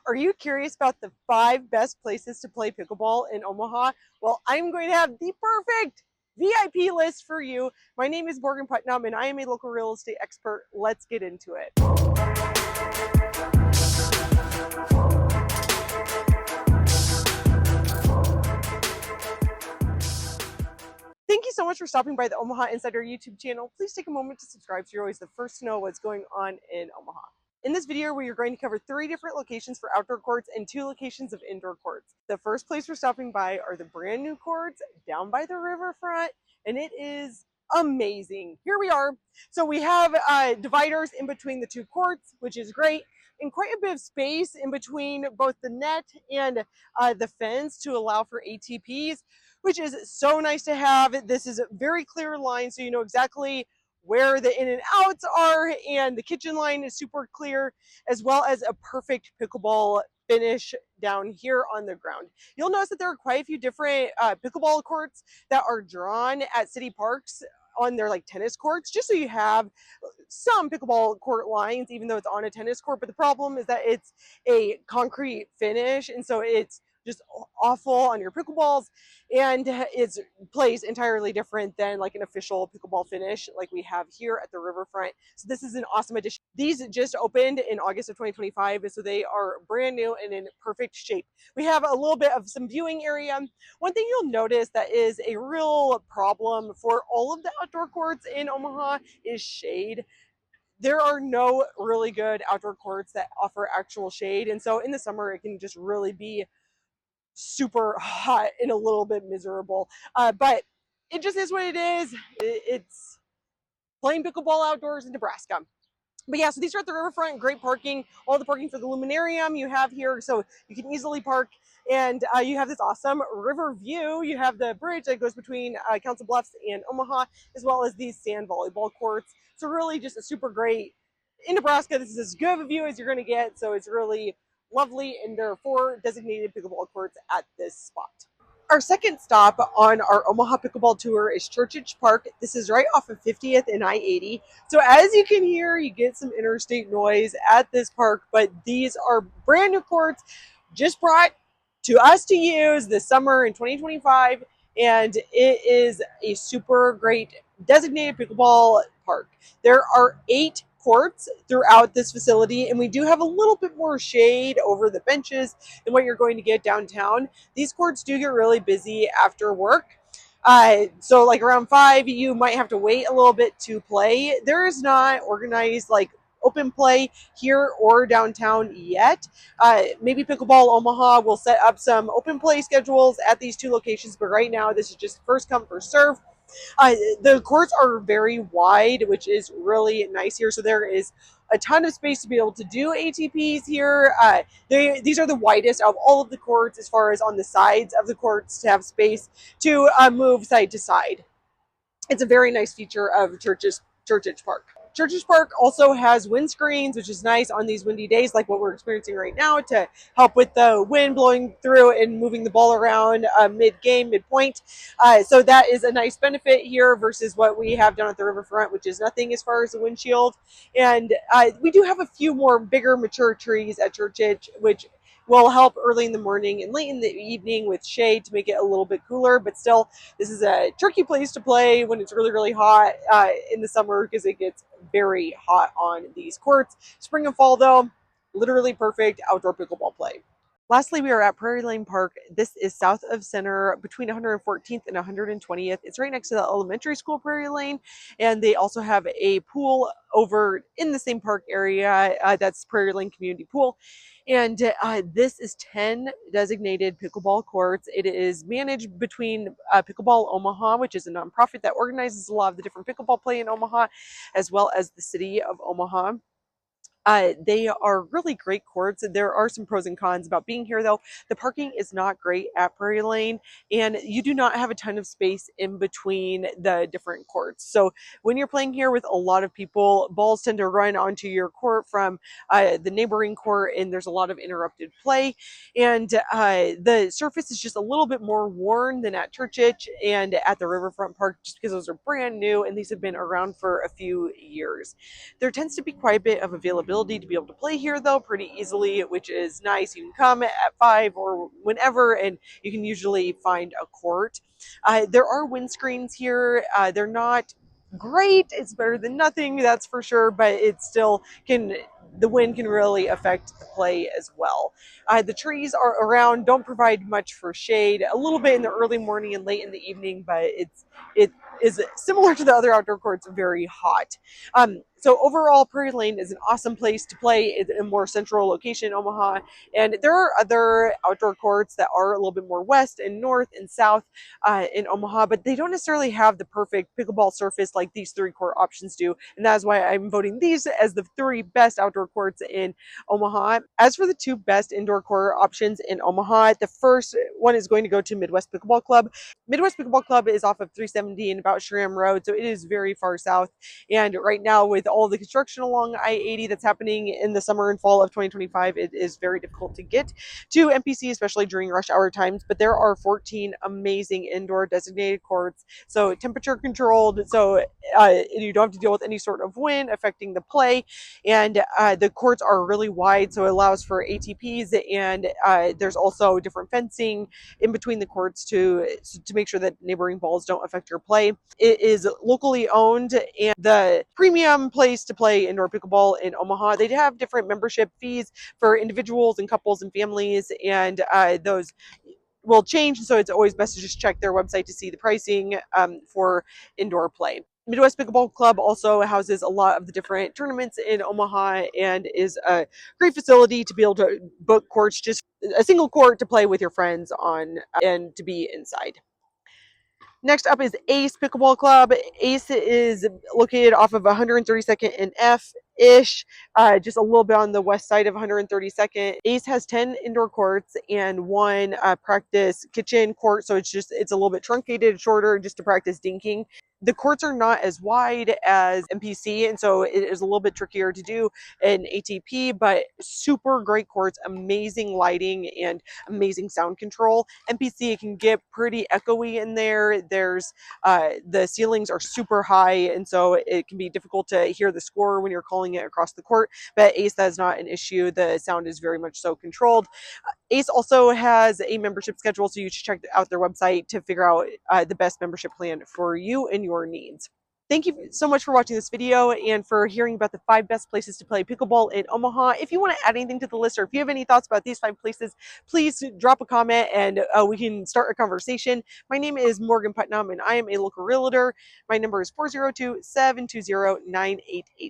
Are you curious about the 5 best places to play pickleball in Omaha? Well, I'm going to have the perfect VIP list for you. My name is Morgan Putnam and I am a local real estate expert. Let's get into it. Thank you so much for stopping by the Omaha Insider YouTube channel. Please take a moment to subscribe so you're always the first to know what's going on in Omaha. In this video, we are going to cover 3 different locations for outdoor courts and 2 locations of indoor courts. The first place we're stopping by are the brand new courts down by the riverfront, and it is amazing. Here we are. So we have dividers in between the 2 courts, which is great, and quite a bit of space in between both the net and the fence to allow for ATPs, which is so nice to have. This is a very clear line, so you know exactly where the in and outs are, and the kitchen line is super clear, as well as a perfect pickleball finish down here on the ground. You'll notice that there are quite a few different pickleball courts that are drawn at city parks on their like tennis courts, just so you have some pickleball court lines, even though it's on a tennis court. But the problem is that it's a concrete finish, and so it's just awful on your pickleballs, and it plays entirely different than like an official pickleball finish like we have here at the riverfront. So this is an awesome addition. These just opened in August of 2025, so they are brand new and in perfect shape. We have a little bit of some viewing area. One thing you'll notice that is a real problem for all of the outdoor courts in Omaha is shade. There are no really good outdoor courts that offer actual shade, and so in the summer it can just really be super hot and a little bit miserable. But it just is what it is. It's playing pickleball outdoors in Nebraska. But yeah, so these are at the riverfront, great parking, all the parking for the luminarium you have here, so you can easily park. And you have this awesome river view. You have the bridge that goes between Council Bluffs and Omaha, as well as these sand volleyball courts. So really just a super great, in Nebraska, this is as good of a view as you're going to get, so it's really lovely, and there are 4 designated pickleball courts at this spot. Our second stop on our Omaha pickleball tour is Churchich Park. This is right off of 50th and I-80. So as you can hear, you get some interstate noise at this park, but these are brand new courts just brought to us to use this summer in 2025, and it is a super great designated pickleball park. There are 8 courts throughout this facility, and we do have a little bit more shade over the benches than what you're going to get downtown. These courts do get really busy after work. So like around 5, you might have to wait a little bit to play. There is not organized like open play here or downtown yet. Maybe Pickleball Omaha will set up some open play schedules at these 2 locations, but right now this is just first come, first serve. The courts are very wide, which is really nice here. So there is a ton of space to be able to do ATPs here. These are the widest of all of the courts as far as on the sides of the courts to have space to move side to side. It's a very nice feature of Churchich Park. Churchich Park also has windscreens, which is nice on these windy days like what we're experiencing right now, to help with the wind blowing through and moving the ball around mid-game, mid-point. So that is a nice benefit here versus what we have down at the riverfront, which is nothing as far as the windshield. And we do have a few more bigger mature trees at Churchich, which will help early in the morning and late in the evening with shade to make it a little bit cooler. But still, this is a tricky place to play when it's really, really hot in the summer, because it gets very hot on these courts. Spring and fall, though, literally perfect outdoor pickleball play. Lastly, we are at Prairie Lane Park. This is south of Center between 114th and 120th. It's right next to the elementary school, Prairie Lane, and they also have a pool over in the same park area. That's Prairie Lane Community Pool. And this is 10 designated pickleball courts. It is managed between Pickleball Omaha, which is a nonprofit that organizes a lot of the different pickleball play in Omaha, as well as the city of Omaha. They are really great courts. There are some pros and cons about being here, though. The parking is not great at Prairie Lane, and you do not have a ton of space in between the different courts. So when you're playing here with a lot of people, balls tend to run onto your court from the neighboring court, and there's a lot of interrupted play. And the surface is just a little bit more worn than at Churchich and at the Riverfront Park, just because those are brand new and these have been around for a few years. There tends to be quite a bit of availability availability to be able to play here though pretty easily, which is nice. You can come at 5 or whenever, and you can usually find a court. There are windscreens here. They're not great. It's better than nothing, that's for sure, but it still can, the wind can really affect the play as well. The trees are around, don't provide much for shade, a little bit in the early morning and late in the evening, but it is similar to the other outdoor courts, very hot. So overall, Prairie Lane is an awesome place to play in a more central location in Omaha. And there are other outdoor courts that are a little bit more west and north and south in Omaha, but they don't necessarily have the perfect pickleball surface like these 3 court options do. And that's why I'm voting these as the 3 best outdoor courts in Omaha. As for the 2 best indoor court options in Omaha, the first one is going to go to Midwest Pickleball Club. Midwest Pickleball Club is off of 370 and about Shram Road, so it is very far south. And right now, with all the construction along I-80 that's happening in the summer and fall of 2025, it is very difficult to get to MPC, especially during rush hour times. But there are 14 amazing indoor designated courts, so temperature controlled, so you don't have to deal with any sort of wind affecting the play. And the courts are really wide, so it allows for ATPs, and there's also different fencing in between the courts to make sure that neighboring balls don't affect your play. It is locally owned and the premium place to play indoor pickleball in Omaha. They have different membership fees for individuals and couples and families, and those will change, so it's always best to just check their website to see the pricing for indoor play. Midwest Pickleball Club also houses a lot of the different tournaments in Omaha and is a great facility to be able to book courts, just a single court to play with your friends on and to be inside. Next up is Ace Pickleball Club. Ace is located off of 132nd and F-ish, just a little bit on the west side of 132nd. Ace has 10 indoor courts and 1 practice kitchen court, so it's a little bit truncated, shorter, just to practice dinking. The courts are not as wide as MPC, and so it is a little bit trickier to do an ATP, but super great courts, amazing lighting, and amazing sound control. MPC can get pretty echoey in there. There's the ceilings are super high, and so it can be difficult to hear the score when you're calling it across the court. But Ace, that's not an issue. The sound is very much so controlled. Ace also has a membership schedule, so you should check out their website to figure out the best membership plan for you and your needs. Thank you so much for watching this video and for hearing about the 5 best places to play pickleball in Omaha. If you want to add anything to the list, or if you have any thoughts about these 5 places, please drop a comment and we can start a conversation. My name is Morgan Putnam and I am a local realtor. My number is 402-720-9886.